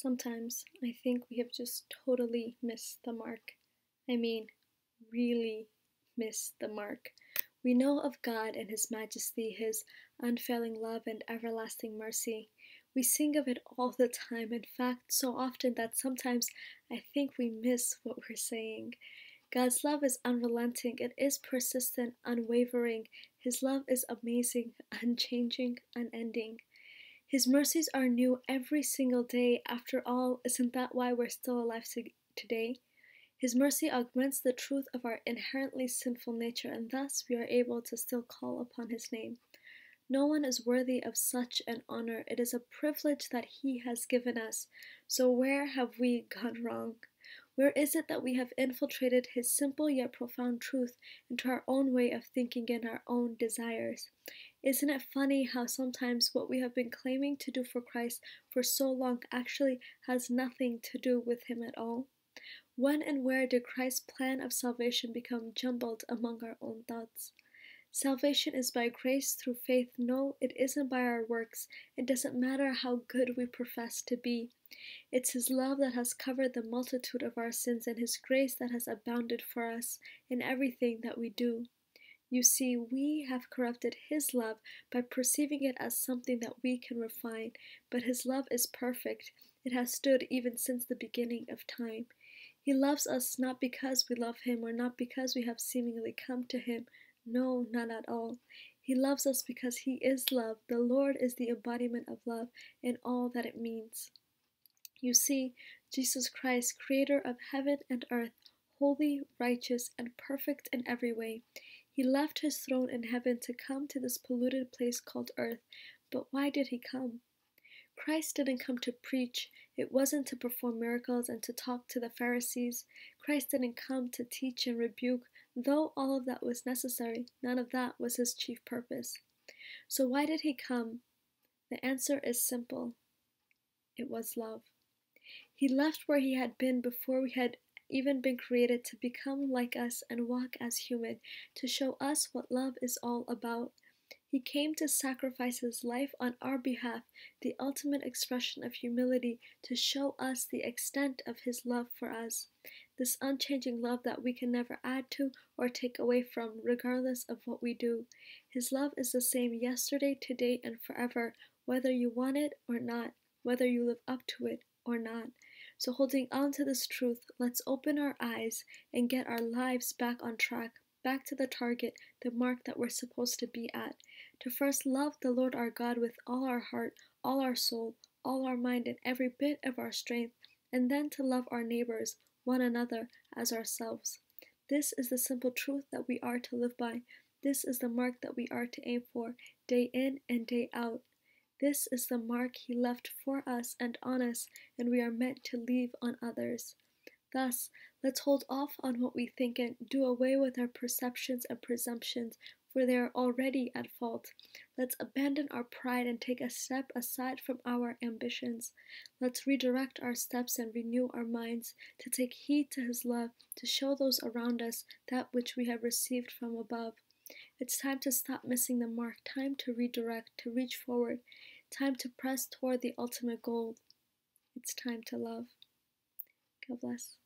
Sometimes I think we have just totally missed the mark. I mean, really missed the mark. We know of God and His majesty, His unfailing love and everlasting mercy. We sing of it all the time, in fact, so often that sometimes I think we miss what we're saying. God's love is unrelenting, it is persistent, unwavering. His love is amazing, unchanging, unending. His mercies are new every single day. After all, isn't that why we're still alive today? His mercy augments the truth of our inherently sinful nature, and thus we are able to still call upon His name. No one is worthy of such an honor. It is a privilege that He has given us. So where have we gone wrong? Where is it that we have infiltrated His simple yet profound truth into our own way of thinking and our own desires? Isn't it funny how sometimes what we have been claiming to do for Christ for so long actually has nothing to do with Him at all? When and where did Christ's plan of salvation become jumbled among our own thoughts? Salvation is by grace through faith. No, it isn't by our works. It doesn't matter how good we profess to be. It's His love that has covered the multitude of our sins and His grace that has abounded for us in everything that we do. You see, we have corrupted His love by perceiving it as something that we can refine, but His love is perfect. It has stood even since the beginning of time. He loves us not because we love Him or not because we have seemingly come to Him. No, not at all. He loves us because He is love. The Lord is the embodiment of love and all that it means. You see, Jesus Christ, creator of heaven and earth, holy, righteous, and perfect in every way. He left His throne in heaven to come to this polluted place called earth. But why did He come? Christ didn't come to preach. It wasn't to perform miracles and to talk to the Pharisees. Christ didn't come to teach and rebuke. Though all of that was necessary, none of that was His chief purpose. So why did He come? The answer is simple. It was love. He left where He had been before we had even been created to become like us and walk as human, to show us what love is all about. He came to sacrifice His life on our behalf, the ultimate expression of humility, to show us the extent of His love for us. This unchanging love that we can never add to or take away from, regardless of what we do. His love is the same yesterday, today, and forever, whether you want it or not, whether you live up to it or not. So holding on to this truth, let's open our eyes and get our lives back on track, back to the target, the mark that we're supposed to be at. To first love the Lord our God with all our heart, all our soul, all our mind, and every bit of our strength, and then to love our neighbors, one another, as ourselves. This is the simple truth that we are to live by. This is the mark that we are to aim for, day in and day out. This is the mark He left for us and on us, and we are meant to leave on others. Thus, let's hold off on what we think and do away with our perceptions and presumptions, for they are already at fault. Let's abandon our pride and take a step aside from our ambitions. Let's redirect our steps and renew our minds to take heed to His love, to show those around us that which we have received from above. It's time to stop missing the mark, time to redirect, to reach forward, time to press toward the ultimate goal. It's time to love. God bless.